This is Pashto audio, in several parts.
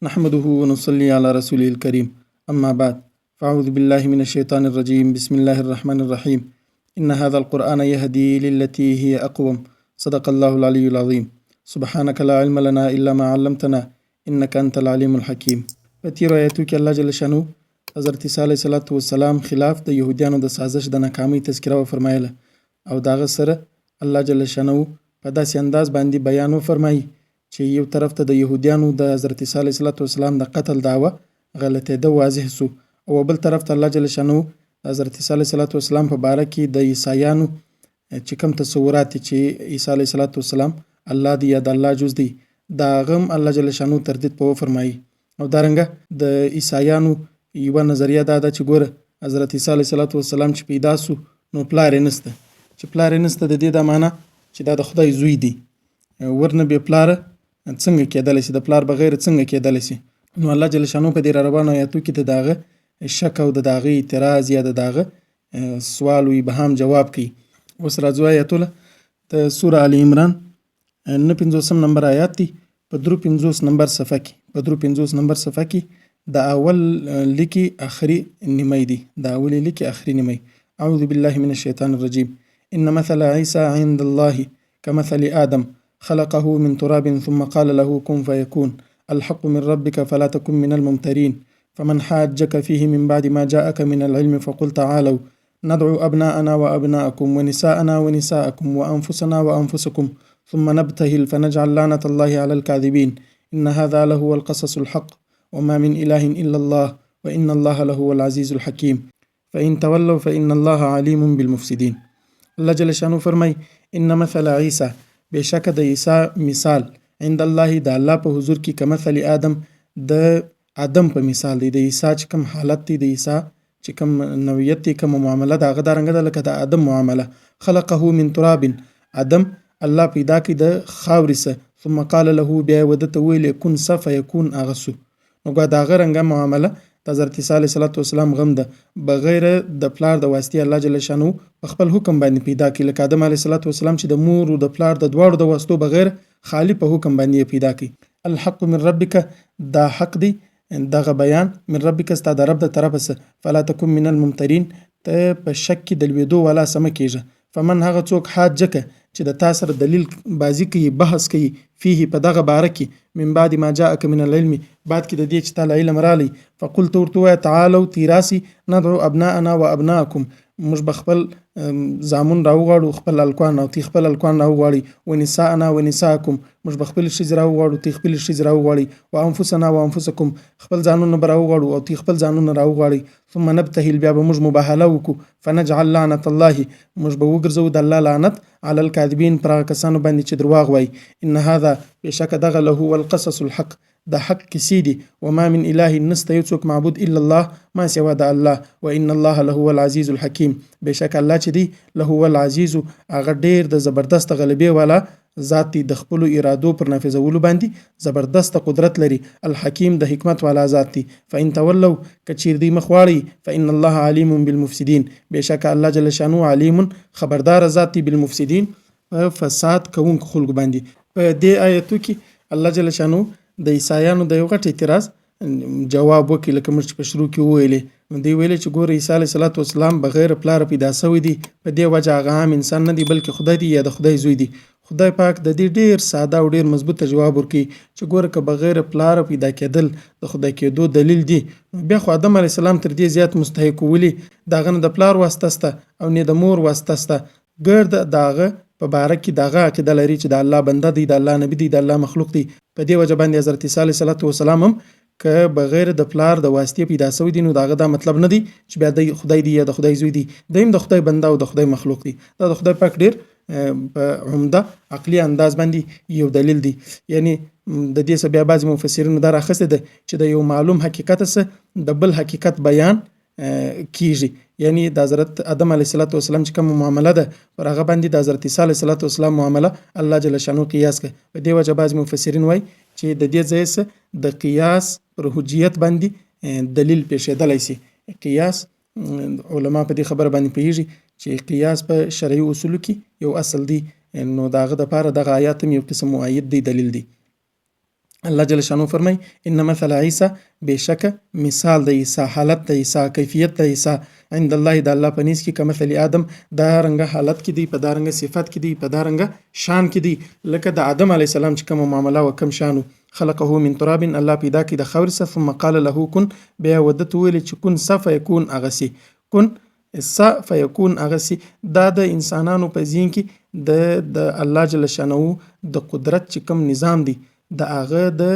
نحمده ونصلي على رسوله الكريم أما بعد فأعوذ بالله من الشيطان الرجيم بسم الله الرحمن الرحيم إن هذا القرآن يهدي للتي هي أقوم صدق الله العلي العظيم سبحانك لا علم لنا إلا ما علمتنا إنك أنت العليم الحكيم. په تیرو آیاتو کې الله جل شانو حضرت عیسی علیه الصلاة والسلام خلاف د یهودیانو د سازش د ناکامۍ تذکره وفرمایله او د هغه سره الله جل شانو په داسې انداز باندې بیان وفرمایي چې یو طرف ته د یهودیانو د حضرت عیسی علیه الصلاة والسلام د قتل دعوه غلطېده واضح سو او بل طرف ته الله جل شانو د حضرت عیسی علیه الصلاة والسلام په باره کې د عیسایانو چې کوم تصورات چې عیسی علیه الصلاة والسلام الله دی یا د الله جز دی دا غم الله جل شانو تردید په وفرمایي او دارنګه د عیسایانو یوه نظریه دا ده چې ګوره حضرت عیسی علیه الصلاة والسلام چې پیدا سو نو پلار یې نسته چې پلار یې نسته د دې دا معنا چې دا د خدای زوی دی ورنه بې پلاره څنګه کېدلی شي د پلار بغیر څنګه کېدلی شي نو الله جل شانو په دې را روانو آیاتو کې د داغه شک او د داغه اعتراض یا د داغه سوال او ابهام جواب کوي. اوس راځو آیاتو له د سوره ال عمران 59 نمبر آیات دی په 53 نمبر صفحه کې په 53 نمبر صفحه کې د اول لیکي اخري نیمه دی د اول لیکي اخري نیمه. اعوذ بالله من الشیطان الرجیم ان مثل عیسی عند الله كمثل آدم خلقه من تراب ثم قال له كن فيكون الحق من ربك فلا تكن من الممترين فمن حاجك فيه من بعد ما جاءك من العلم فقل تعالوا ندعو أبناءنا وأبناءكم ونساءنا ونساءكم وأنفسنا وأنفسكم ثم نبتهل فنجعل لعنة الله على الكاذبين إن هذا لهو القصص الحق وما من إله إلا الله وإن الله لهو العزيز الحكيم فإن تولوا فإن الله عليم بالمفسدين. الله جل شانو فرمای ان مثل عیسی بشک د عیسی مثال عند الله د الله په حضور کې کمثل آدم د آدم په مثال دی. د عیسی چې کوم حالت دی د عیسی چې کوم نوعیت دی کوم معامله د هغه دارنګه ده لکه د آدم معامله. خلقه من تراب آدم الله پیدا کړي د خاورې څخه ثم قال له بیا وده ته ویل کن فیکون هغه سو نو د هغه رنګه معامله د حضرت عیسی علیه السلام غم ده بغیر د پلار د واسطې الله جل شانو په خپل حکم باندې پیدا کړي لکه آدم علیه السلام چې د مور او د پلار د دواړو د واسطو بغیر خالی په حکم باندې پیدا کړي. الحق من ربک دا حق دی دغه بیان من ربک ستا د رب د طرفه فلا تکن من الممترین ته په شک کې د لویدو والا سمه کېږه. فمن هغه څوک حاجکه چې د تا سره دلیل بازی کوي بحث کوي فيه په دغه باره کې من بعد ما جاءك من العلم بعد کې د دې چې تعالی علم رالی فقل ورته تعالوا تیراسي ندعو ابناءنا وابناءكم موږ بخپل زامون راوغواړو خپل الکوان او تی خپل الکوان راوغواړي ونساءنا ونساءكم موږ بخپل شي راوغواړو تی خپل شي راوغواړي وانفسنا وانفسكم خپل ځانونه راوغواړو او تی خپل ځانونه راوغواړي ثم نبتهل بیا به موږ مباهله وکړو فنجعل لعنة الله موږ به وګرځو د الله لعنت على الكاذبين پر کسانو باندې چې دروغ وایي. ان هذا بشک دغه له هو القصص الحق د حق کسی دی وما من اله نسته یو څوک معبود الا الله ما سوا د الله وان الله له هو العزيز الحكيم بشک الله چې دی له هو العزيز هغه ډیر د زبردست غلبې والا ذات د خپل ارادو پر نافذولو باندې زبردست قدرت لري الحکیم د حکمت والا ذات دی. فإن تولوا کچیر دی مخواړي فإن الله علیم بالمفسدين بشک الله جل شانو علیم خبردار ذات دی بالمفسدين فساد کوونکو خلق باندې. په دې آیتو کې الله جل شانو د عیسایانو د یو غټ اعتراض جواب وکړي لکه موږ په شروع کې وویلې دوی ویلې چې ګوره عیسی علیه السلام بغیر پلار پیدا شوی دی په دې وجه هغه عام انسان نه دی بلکې خدای دی یا د خدای زوی دی. خدای پاک د دې ډیر ساده او ډیر مضبوطه جواب ورکړي چې ګوره که بغیر پلار پیدا کېدل د خدای کېدو دلیل دی بیا خو آدم علیه السلام تر دې زیات مستحق ولي داغه نه د پلار واسطه سته او نه د مور واسطه سته ګرد داغه په باره کې دغه عقیده لري چې د الله بنده دی د الله نبی دی د الله مخلوق دی. په دې وجه باندې حضرت عیسی علیه السلام هم که بغیر د پلار د واسطې پیدا شوی دی نو دغه دا مطلب نه دی چې بیا د خدای دی یا د خدای زوی دی دیم د خدای بنده او د خدای مخلوق دی. دا د خدای پاک ډیر په عمده عقلی انداز باندې یو دلیل دی. یعنی د دې سبب بعض مفسرین دا راخسته ده چې د یو معلوم حقیقت سره د بل حقیقت بیان کیږي. یعنی د حضرت آدم علیه السلام چې کوم معامله ده پر هغه باندې د حضرت عیسی علیه السلام معامله الله جل شانو قیاس کوي. په دې وجه بعض مفسرین وایي چې د دې ځای څخه د قیاس پر حجیت باندې دلیل پیښېدلی شي. قیاس علما په دې خبره باندې پیږي چې قیاس په شرعي اصولو کې یو اصل دی نو داغه د پاره دغه آیات یو قسم مؤید دی دلیل دی. الله جل شانو فرمای ان مثل عیسی بشک مثال د عیسی حالت د عیسی کیفیت د عیسی عند الله د الله پنيز کې کمثل آدم دا رنګ حالت کې دی په دا رنګ صفت کې دی په دا رنګ شان کې دی لکه د آدم علی السلام چې کوم معامله او کم شانو خلقه من تراب الله پیدا کړي د خاور څخه ثم قال له كن بیا ودت ویل چې کن صف یکون اغسی کن فیکون اغسی دا د انسانانو په ذهن کې د الله جل شانو د قدرت چې کوم نظام دی د هغه د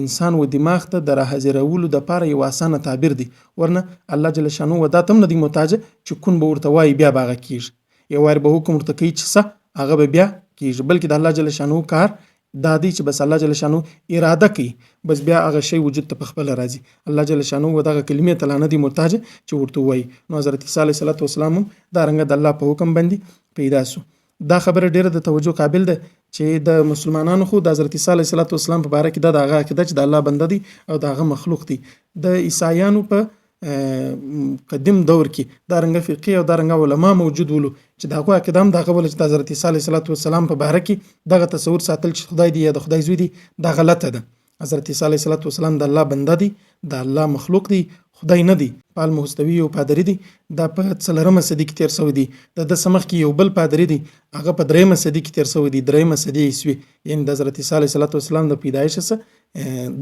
انسان و دماغ ته د راحاضرولو د پاره یو اسانه تعبیر دی ورنه الله جل شانو ودا تم نه دی محتاج چې کون به ورته وای بیا باغه کیږي یو وار به حکم ورته کوي چې څه هغه به بیا کیږي بلکې د الله جل شانو کار دا دی چې بس الله جل شانو اراده کوي بس بیا هغه شی وجود ته په خپل راځي الله جل شانو ودغه کلمې ته نه دی محتاج چې ورته وای نو حضرت عیسی علیه السلام دا رنګ د الله په حکم باندې پیدا سو دا خبره ډیره د توجه قابل ده چې د مسلمانانو خو د حضرت عیسی علیه السلام په باره کې دا هغه عقیده چې د الله بنده دی او د هغه مخلوق دی د عیسایانو په قدیم دور کې دا رنګ فقهي او دا رنګ علما موجود ولو چې دا هغه عقیده هم دا غول چې د حضرت عیسی علیه السلام په باره کې دغه تصور ساتل چې خدای دی یا د خدای زوی دی دا غلطه ده حضرت عیسی علیه السلام د الله بنده دی د الله مخلوق دی خدای نه دی پال مستوی او پادری دی دا په 4مه صدی کې تیر شوی دی د سمخ کې یو بل پادری دی هغه په 3مه صدی کې تیر شوی دی 3مه صدی عیسوی یعنی د حضرت عیسی علیه السلام د پیدایش سره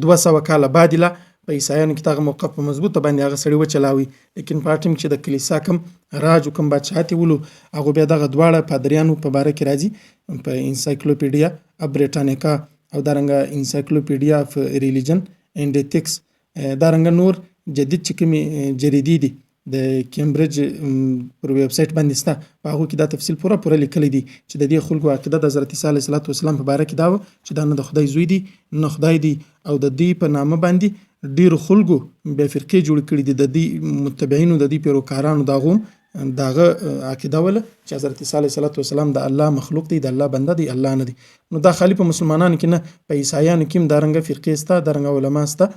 200 کاله بعد لا په عیسایانو کې تاغه موقف په مضبوطه باندې هغه سړی وچلاوي لیکن پاتم چې د کلیسا کم راج کوم بچاتی ولو هغه بیا دغه دواړه پادریانو په باره کې راځي په انسایکلوپیډیا بریټانیکا او دارنګه انسایکلوپیډیا اف ریلیجن اینڈ ایتھکس دارنګه نور جدید چې کومې جریدې دي د کیمبرج پر ویب سټ باندې ستا په هغه کې دا تفصیل پوره لیکل دي چې د دې خلکو عقیده د حضرت عیسی علیه السلام په باره کې دا چې دا نه د خدای زوی دی نه خدای دی او د دې په نامه باندې ډیر خلکو به فرقې جوړ کړي دي د دې متبعینو د دې پیروکارانو داغه عقیده ول چې حضرت عیسی علیه السلام د الله مخلوق دی د الله بنده دی الله نه دی نو دا خالی په مسلمانانو کې نه په عیسایانو کې هم دا رنګ فرقې ستا دا رنګ علما ستا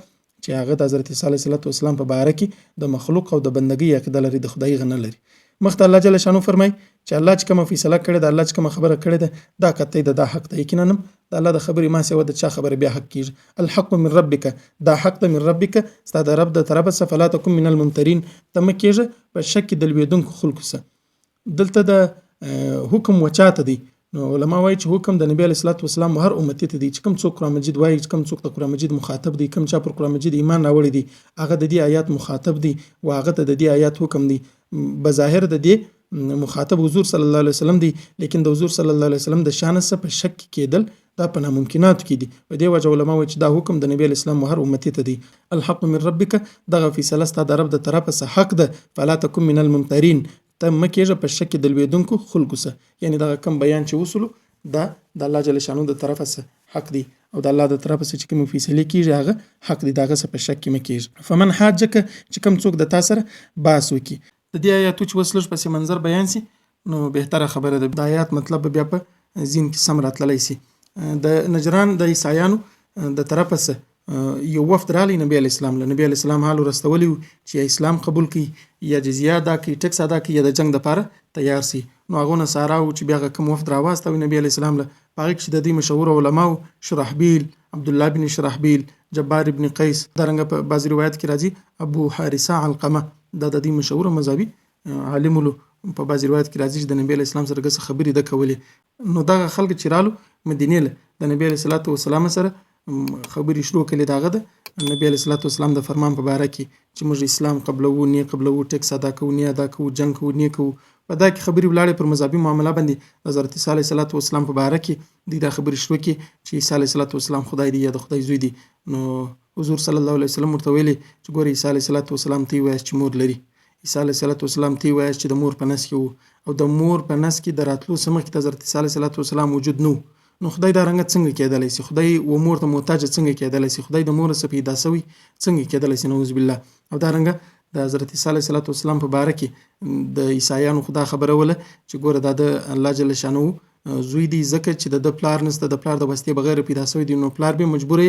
چې هغه د حضرت عیسی علیه السلام په باره کې د مخلوق او د بندګۍ عقیده لري د خدای غنه لري مخته الله جل شانو فرمای چې الله چې کوم فیصله کړی د الله چې کوم خبره کړی ده دا کته ده دا حق ده یقینا د الله د خبرې ما سیو د چا خبره بیا حق کیږي الحق من ربک دا حق ده من ربک ستاسو د رب د طرفه صفلا تکم من الممترین تم کیږي په شک د لویدونکو خلکو سره دلته د حکم وچاته دی نو علما وایي چې حکم د نبی علیه السلام هر امتی ته دی چې کوم څوک قرآن مجید وایي چې کوم څوک د قرآن مجید مخاطب دی کوم چا پر قرآن مجید ایمان راوړی دی هغه د دې آیات مخاطب دی او هغه ته د دې آیات حکم دی بظاهر د دې مخاطب حضور صلی الله علیه وسلم دی لیکن د حضور صلی الله علیه وسلم د شان څخه په شک کېدل دا په ناممکنات کې دي په دې وجه علما وایي چې دا حکم د نبی علیه السلام هر امتی ته دی الحق من ربک دغه فیصله ستاسو د رب د طرفه څخه حق ده فلا تکن من الممترین ته مکیږه په شک د لویدونکو خلکو سره یعنی دا کم بیان چې وصولو دا د الله جل شانو د طرفه څخه حق دی او د الله د طرفه څخه چې کوم فیصله کیږي هغه حق دی داغه څخه په شک کې مکیږي فمن حاجک چې کوم څوک د تاسو سره باس وکي د دې آیاتو چې وسلش پس منظر بیان سي نو بهتره خبره ده د آیات مطلب بیا په زین کې سم راتللی سي د نجران د عیسایانو د طرفه څخه یو وفد رالی نبی علیہ السلام له نبی علیہ السلام حال ورستولی چې اسلام قبول کړي یا جزیه ادا کړي ټیکس ادا کړي یا د جنگ لپاره تیار سي نو هغه نصارا او چې بیا کوم وفد راوستوي نبی علیہ السلام له پاره کې د دې مشهور علماء شرحبیل عبد الله بن شرحبیل جبار ابن قیس درنګ په بعض روایت کې راځي ابو حارثه علقمه د دې مشهور مذهبي عالم له په بعض روایت کې راځي چې د نبی علیہ السلام سره څه خبرې د کولې نو دا خلک چې رالو مدینه له د نبی علیہ السلام سره خبرې شروع کړي داغه د نبی علیہ السلام د فرمان په باره کې چې موږ اسلام قبلو نه قبلو ټیکس ادا کوو نه ادا کوو جنگ کوو نه کوو په دا کې خبرې ولاړې پر مذهبي معاملې باندې حضرت عیسی علیه السلام په باره کې دا خبرې شروع کړي چې عیسی علیه السلام خدای دی یا د خدای زوی دی نو حضور صلی الله علیه وسلم ورته ویلي چې ګوره عیسی علیه السلام ته وایي چې مور لري عیسی علیه السلام ته وایي چې د مور په نس کې او د مور په نس کې د راتلو سمه کې حضرت عیسی علیه السلام وجود نو خدای دا رنګ څنګه کېدلی سي خدای و مور ته محتاج څنګه کېدلی سي خدای د مور څخه پیدا شوی څنګه کېدلی سي نعوذ بالله او دا رنګ د حضرت عیسی علیه السلام په باره کې د عیسایانو خدا خبره وله چې ګوره دا د الله جل شانو زوی دی ځکه چې د پلار نسته د پلار د واسطې بغیر پیدا شوی دی نو پلار به مجبور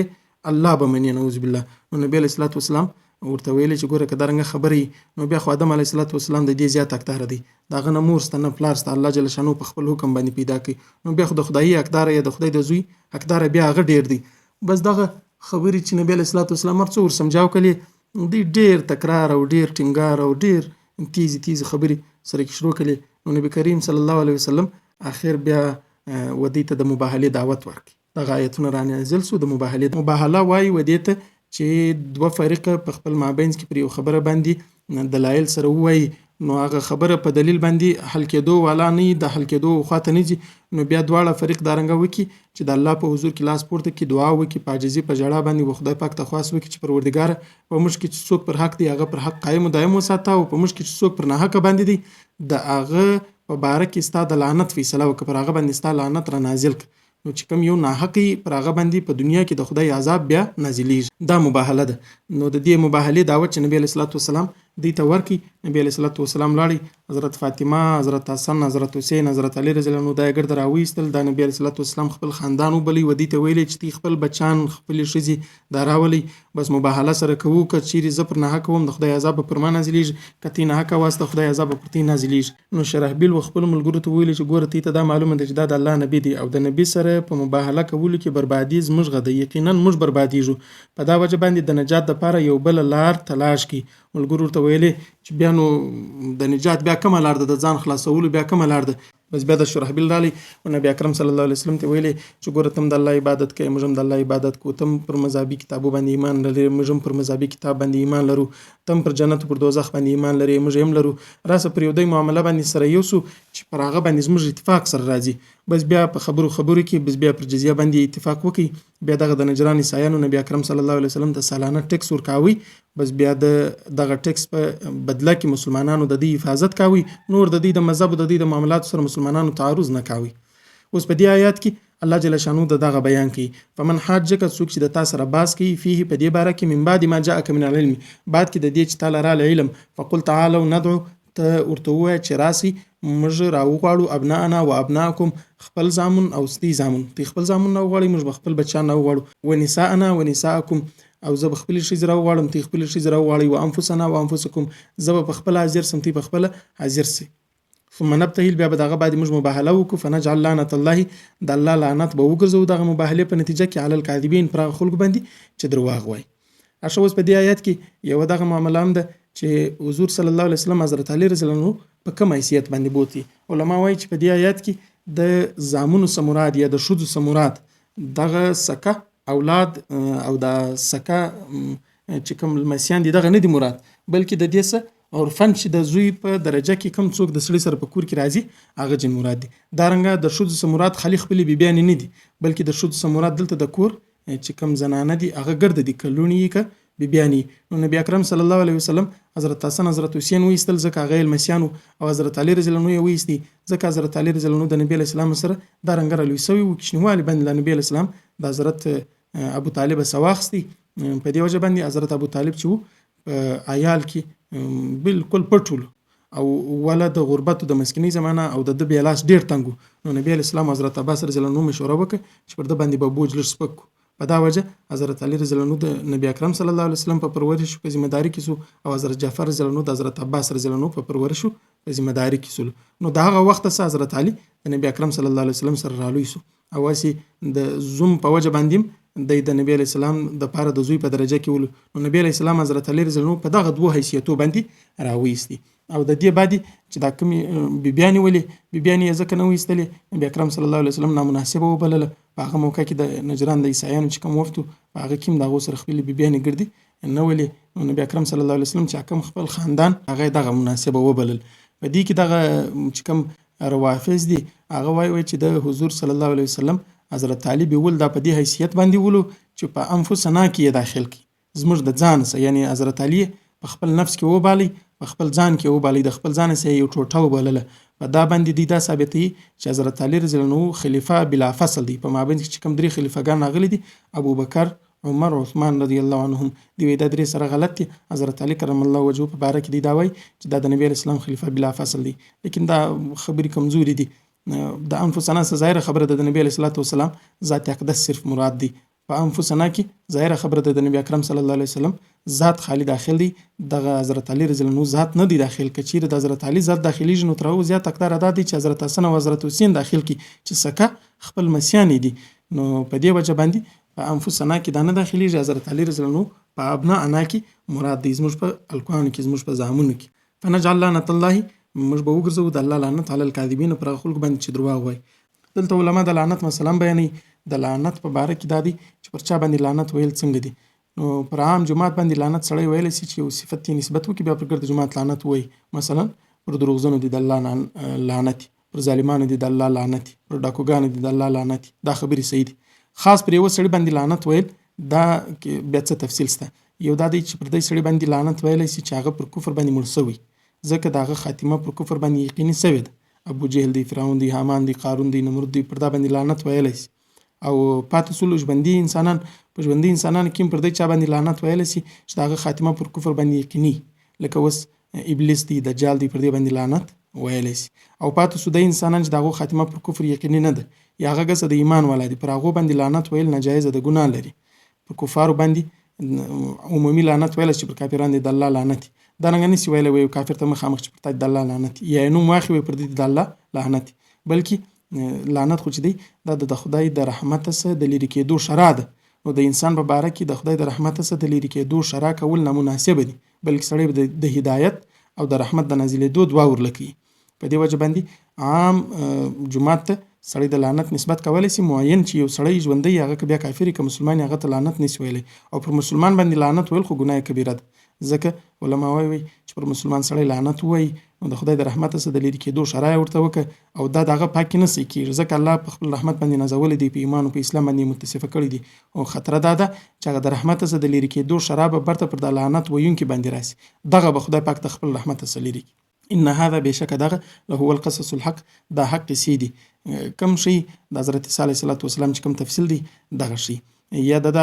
الله به مني نعوذ بالله نو نبی علیه السلام ورته ویل چې ګوره که دا رنګ خبرې نو بیا خو آدم علیه السلام د دې زیات حقدار دی د هغه نه مور سته نه پلار سته الله جل شانو په خپل حکم باندې پیدا کړي نو بیا خو د خدایي حقدار یا د خدای د زوی حقدار بیا هغه ډیر دی بس دغه خبرې چې نبی علیه الصلاة والسلام هر څه ورسمجاو کړلې دوی ډېر تکرار او ډېر ټینګار او ډېر تیزې خبرې سره کې شروع کړلې. نو نبی کریم صلی الله علیه وسلم اخر بیا ودې ته د مباهلې دعوت ورکړي. دغه آیتونه رانازل سو د مباهله وایي ودې ته چې دوه فریقه په خپل مابینځ کې پر یو خبره باندې دلایل سره ووایي، نو هغه خبره په دلیل باندې حل کېدو والا نه د حل کېدو خواته نه ځي، نو بیا دواړه فریق دارنګه وکړي چې د الله په حضور کې لاس پورته کړي، دعا وکړي، په عاجزي په ژړا باندې و خدای پاک ته خواست وکړي چې پروردګاره په موږ کې چې څوک پر حق دی هغه پر حق قایم و دایم وساته، او په موږ کې چې څوک پر ناحقه باندې دی د هغه په باره کې ستا د لعنت فیصله وکړه، پر هغه باندې ستا لعنت را نازل کړه. نو چې کوم یو ناحقي پر هغه باندې په دنیا کې د خدای عذاب بیا نازلیږي. دا مباهله ده. نو د دې مباهلې دعوت چې نبی علیه الصلاة والسلام دوی ته ورکړي، نبی علیه الصلاة والسلام لاړی، حضرت فاطمه، حضرت حسن، حضرت حسین، حضرت علی رضی الله عنه دا یې ګرد راویستل. دا نبی علیه الصلاة والسلام خپل خاندان وبلی و دوی ته ویلې چې تی خپل بچان خپلې ښځې دا راولئ، بس مباهله سره کوو، که چیرې زه پر ناحقه وم د خدای عذاب به پر ما نازلیږي، که تی ناحقه واست د خدای عذاب به پر تی نازلیږي. نو شرحبیل و خپلو ملګرو ته ویلې چې ګوره تی ته دا معلومه ده چې دا د الله نبی دی او د نبی سره په مباهله کولو کې بربادي زموږ غده، یقینا موږ بربادیږو. په دا وجه باندې د نجات دپاره یو بله لار تلاش کړي. ملګرو ته ویلې چې بیا نو د نجات بیا کومه لار ده، د ځان خلاصولو بیا کومه لار ده. بس بیا د شرحبیل رالی او نبی اکرم صلی الله علیه وسلم ته ویلې چې ګوره تم د الله عبادت کوي، موږ هم د الله عبادت کوو، تم پر مذهبي کتابو باندې ایمان لري، موږ هم پر مذهبي کتاب باندې ایمان لرو، تم پر جنت او پر دوزخ باندې ایمان لري، موږ هم لرو. راسه پر یو دی معامله باندې سره یو سو چې پر هغه باندې زموږ اتفاق سره راځي. بس بیا په خبرو کې بس بیا پر جزیه باندې اتفاق وکړي. بیا دغه د نجران عیسایانو نبی اکرم صلی الله علیه وسلم ته سالانه ټیکس ورکاوي، بس بیا دغه ټیکس په بدله کې مسلمانانو د دې حفاظت کاوي، نور د دې د مذهب او د دې د معاملاتو سره مسلمانانو تعارض نه کاوي. اوس په دې آیات کې الله جل شانه دغه بیان کوي، فمن حاجک څوک چې د تا سره باس کوي فيه په دې باره کې من بعد ما جاءک من العلم، بعد کې د دې چې تعالی را علم، فقل تعالوا ندعو، ته ورته ووایه چې راسي موږ راوغواړو ابناءنا و ابناءکم، خپل زامن او ستی زامن، تی خپل زامن نه وغواړئ، موږ به خپل بچیان نه وغواړو، و نساءنا و نساءکم، او زه به خپلې ښځې راوغواړم، تی خپلې ښځې راوغواړئ، و انفسنا و انفسکم، زه به پخپله حاضر سم، تی پخپله حاضر سئ. ثم نبتهل، بیا به دغه باندې موږ مباهله وکړو، فنجعل لعنت الله، د الله لعنت به وګرځو دغه مباهلې په نتیجه کې علی الکاذبین، پر هغه خلکو باندې چې درواغ وایي. اشه اوس په دې آیات کې یو دغه معامله هم ده چې حضور صلی الله علیه وسلم حضرت علی رضی الله عنه په کوم حیثیت باندې بوتي. علما وایي چې په دې آیات کې د زامنو څخه مراد یا د ښځو څخه مراد دغه سکه اولاد او د سکه چې کوم لمسیان دي دغه نه دي مراد، بلکې د دې څخه عرفن چې د زوی په درجه کې کم څوک د سړي سره په کور کې راځي هغه جن مراد دي. دارنګه د ښځو څخه مراد خالي خپلې بیبیانې نه دي، بلکې د ښځو څخه مراد دلته د کور چې کم زنانه دي هغه ګرده دي، کلونی که بیبیانی. نو نبی اکرم صلی الله علیه وسلم حضرت حسن حضرت حسین ویستل ځکه هغه لمسیانو، او حضرت علی رضی الله عنه ویستی ځکه حضرت علی رضی الله عنه د نبی علیه السلام سره دا رنګ رالوی سوی و، کشنوالي باندې د نبی علیه السلام د حضرت ابو طالب سواخستی. په دې وجه باندې حضرت ابو طالب چې په عیال کې بالکل پټول او ولا د غربت د مسکینی زمانہ او د بیلاس ډیر تنګو. نو نبی علیه السلام حضرت عباس رضی الله عنه مشوره وکړه چې پر د باندې به بوج لږ سپک. په دا وجه حضرت علی رضی الله عنه د نبی اکرم صلی الله علیه وسلم په پرورش په ذمہ داری کې سو، او حضرت جعفر رضی الله عنه د حضرت عباس رضی الله عنه په پرورش په ذمہ داری کې سو. نو دا هغه وخت سره حضرت علی د نبی اکرم صلی الله علیه وسلم سره رالوی سو، او واسی د زوم په وجه باندې د نبی علیه السلام د پاره د زوی په درجه کې ول. نو نبی علیه السلام حضرت علی رضی الله عنه په دغه دوه حیثیتو باندې راوېستی، او د دې بعد چې دا کوم بیبیانی ولې بیبیانی ځکه نه وېستلې، نبی اکرم صلی الله علیه وسلم نامناسبه وبلله. په هغه موقع کې د نجران د عیسایانو چې کوم وفتو په هغه کې د هغو سره خپلې بیبیانې ګرځي نه ولې. نو نبی اکرم صلی الله علیه وسلم چې کوم خپل خاندان هغه دغه مناسبه وبلل. په دې کې دغه چې کوم روافض دي هغه وایي چې د حضور صلی الله علیه وسلم حضرت علی به ول دا په دې حیثیت باندې ولو چې په انفسنا کې داخل کی زموږ د ځان سره، یعنی حضرت علی په خپل نفس کې وبالي، په خپل ځان کې وبالي، د خپل ځان سره یو ټوټه وبلله. په دا باندې دی دا ثابتي چې حضرت علی رضی الله عنه خلیفہ بلا فصل دی، په مابین کې چې کوم درې خلیفګان راغلي دي ابو بکر، عمر، عثمان رضی الله عنهم، دی دا درې سره غلط دي. حضرت علی کرم الله وجهه په باره کې دی دا وایي چې دا د نبی اسلام خلیفہ بلا فصل دی، لیکن دا خبرې کمزوري دي. د انفسنا ظاهره خبره د نبی علیه الصلاۃ والسلام ذات اقدس صرف مراد دی. په انفسنا کې ظاهره خبره د نبی اکرم صلی الله علیه وسلم ذات خالی داخل دی، دغه حضرت علی رضی الله عنه ذات نه دی داخل. کچیر د حضرت علی ذات داخلي نو ترو زیات اقدار ادا دي چې حضرت حسن او حضرت حسین داخل کی چې سکه خپل مسیان دي. نو په دې وجه باندې په انفسنا کې دا نه داخليږي. حضرت علي رضی الله عنه په ابناءنا کې مراد دی، زموږ په الکوانو کې، زموږ په زامنو کې. فنجعل لعنة الله، موږ به وګرځو د الله لعنت علی الکاذبین، پر هغه خلکو باندې چې دروغ وایي. دلته علما د لعنت مثلا بیانوي. د لعنت په باره کې دا دی چې پر چا باندې لعنت ویل څنګه دي. نو پر عام جماعت باندې لعنت سړی ویلی شي چې یو صفت یې نسبت وکړي، بیا پر ګرد جماعت لعنت وایي. مثلا پر دروغجنو دي د الله لعنت، پر ظالمانو دي د الله لعنت، پر ډاکوګانو دي د الله لعنت. دا خبرې صحیح دي. خاص پر یو سړي باندې لعنت ویل دا بیا څه تفصیل شته. یو دا دی چې پر دې سړي باندې لعنت ویلی شي چې هغه پر کفر باندې مړ شوی، ځکه د هغه خاتمه پر کفر باندې یقیني شوې ده. ابو جهل دی، فرعون دی، حامان دی، قارون دی، نمرود دی، پر دا باندې لعنت ویلی شي. او پاتې سولو ژوندي انسانان، په ژوندي انسانانو کې پر دې چا باندې لعنت ویلی شي چې د هغه خاتمه پر کفر باندې یقیني، لکه اوس ابلیس دی، دجال دی، پر دې باندې لعنت ویلی شي. او پاتې سو د انسانان چې د هغو خاتمه پر کفر یقیني نه ده، یا هغه کسه د ایمان والا دی، پر هغو باندې لعنت ویل ناجایزه ده، ګناه لري. پر کفارو باندې عمومي لعنت ویلی چې پر کافران دی د الله لعنت. دا رنګه نشي ویلی وایي کافر ته مخامخ چې پر تا د الله لعنت، یا یې نوم واخلي پر دې د الله لعنت، بلکې لعنت خو چې دی دا د خدای د رحمت څخه د لرې کېدو شرع ده. نو د انسان په باره کې د خدای د رحمت څخه د لرې کېدو شرع کول نامناسبه دي، بلکې سړی د هدایت او د رحمت د نازلېدو دعا ورلکوي. په دې وجه باندې عام جماعت ته سړی د لعنت نسبت کولی شي. معین چې یو سړی ژوندی هغه که بیا کافر که مسلمان هغه ته لعنت نشي ویلی. او پر مسلمان باندې لعنت ویل خو ګناه کبیره ده، ځکه علما وایي چې پر مسلمان سړی لعنت وایي نو د خدای د رحمت څخه د لرې کېدو شرع ورته وکړه، او دا د هغه پاکې نه کېږي، ځکه الله په خپل رحمت باندې نازولی دی، په ایمان او په اسلام باندې متصفه کړي دي. او خطره دا ده چې هغه د رحمت څخه د لرې کېدو شرع به برته پر د لعنت ویونکي باندې راسي، دغه به خدای پاک د خپل رحمت څخه لرې کړي. ان هذا بشک دغه له هو القصص الحق، دا حق قصې دي. کم شي د حضرت عیسی علیه السلام چې کوم تفصیل دی دغه شي، یا د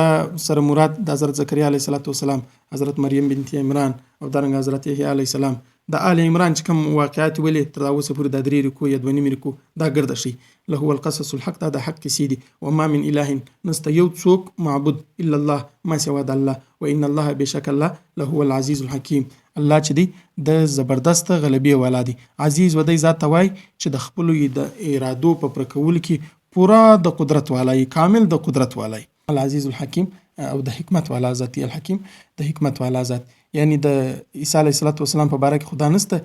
سره مراد د حضرت زکریا علیه السلام، حضرت مریم بنت عمران، او دارنګه حضرت یحیی علیه السلام، د آل عمران چې کوم واقعات ولې تر اوسه پورې د 3 رکوع یا 2.5 رکوع دا ګرده شي. له هو القصص الحق، دا د حق قصې دي. وما من اله، نسته یو څوک معبود الا الله، ما سوا د الله. وان الله بشک الله له هو العزیز الحکیم، الله چې دی د زبردست غلبې والا دی. عزیز ودی ذات ته وایي چې د خپلو د ارادو په پوره کولو کې پوره د قدرت والا، کامل د قدرت والا. العزیز الحکیم، او د حکمت والا ذات، الحکیم د حکمت والا ذات. یعنی د عیسی علیه السلام په باره کې خدا نسته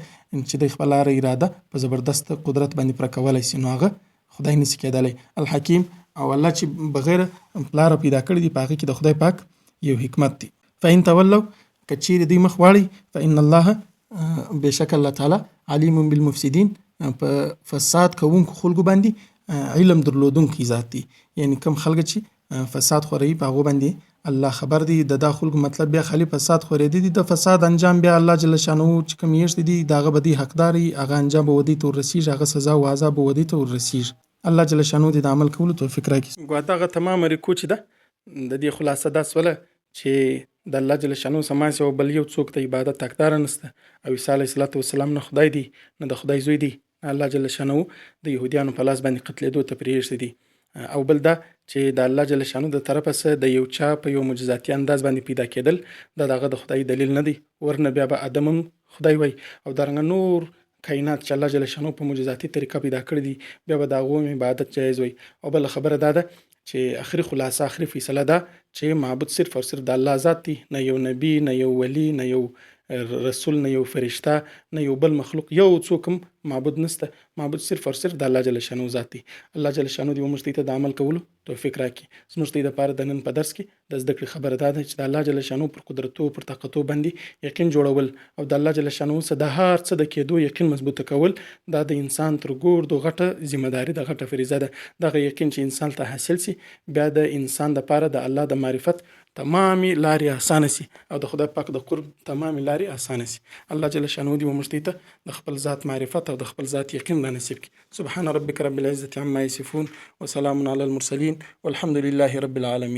چې د خپل اراده په زبردست قدرت باندې پوره کولی شي، نو هغه خدای نشي کېدلی. الحکیم، او الله چې بغیر پلار پیدا کړی دی، په هغه کې د خدای پاک یو حکمت دی. فإن تولوا، که چیرې دوی مخ واړي، فإن الله، بشک الله تعالی، علیم بالمفسدین، په فساد کوونکو خلکو باندې علم درلودونکی ذات دی. یعنی کم خلک چې فساد خوروي په هغو باندې الله خبر دی. د دا خلکو مطلب بیا خالی فساد خورېدی دي، د فساد انجام بیا الله جل شانه چې کوم یېښتې دي د هغه به دوی حقدار وي، هغه انجام به ودې ته ورسېږي، هغه سزا او عذاب به ودې ته ورسېږي. الله جل شانه دې د عمل کولو توفیق راکړي. ګوا دغه تمامه رکوع چې ده د دې خلاصه دا سوله چې د الله جل شانه سما سوا بل یو څوک ته عبادت حقدار نسته، او عیسی علیه السلام نه خدای دی نه د خدای زوی دی. الله جل شانه د یهودیانو په لاس باندې قتلېدو ته پرېږدي دي. او بل دا چې د الله جل شانه د طرفه څخه د یو چا په یو معجزاتي انداز باندې پیدا کېدل دا دغه د خدای دلیل نه دی. ورنه بیا به ادم هم خدای وای، او دارنګه نور کائنات چې الله جل شانه په معجزاتي طریقه پیدا کړی دي، بیا به د هغو عبادت جایز وای. او بل خبره دا ده چې آخري خلاصه، آخري فیصله ده چې معبود صرف او صرف د الله ذات دی، نه یو نبی، نه یو ولی، نه یو رسول، نه یو فرشته، نه یو بل مخلوق، یو څوک هم معبود نسته. معبود صرف او صرف د الله جل شانه ذات دی. الله جل شانه دې موږ ته د عمل کولو توفیق راکړي. زموږ ته دپاره د نن په درس کې د زده کړې خبره دا ده چې د الله جل شانه پر قدرتو، پر طاقتو باندې یقین جوړول، او د الله جل شانه څخه د هر څه د کېدو یقین مضبوطه کول، دا د انسان تر ګوردو غټه ذمہداري ده، غټه فریضه ده. دغه یقین چې انسان ته حاصل سي، بیا د انسان دپاره د الله د معرفت تمامي لارې اسانه سي، او د خدای پاک د قرب تمامي لارې اسانه سي. الله جل شانه دې موږ ته د خپل ذات معرفت او د خپل ذات یقین را نصیب کړي. سبحان ربک رب العزة عما یصفون، وسلام علی المرسلین، والحمد لله رب العالمین.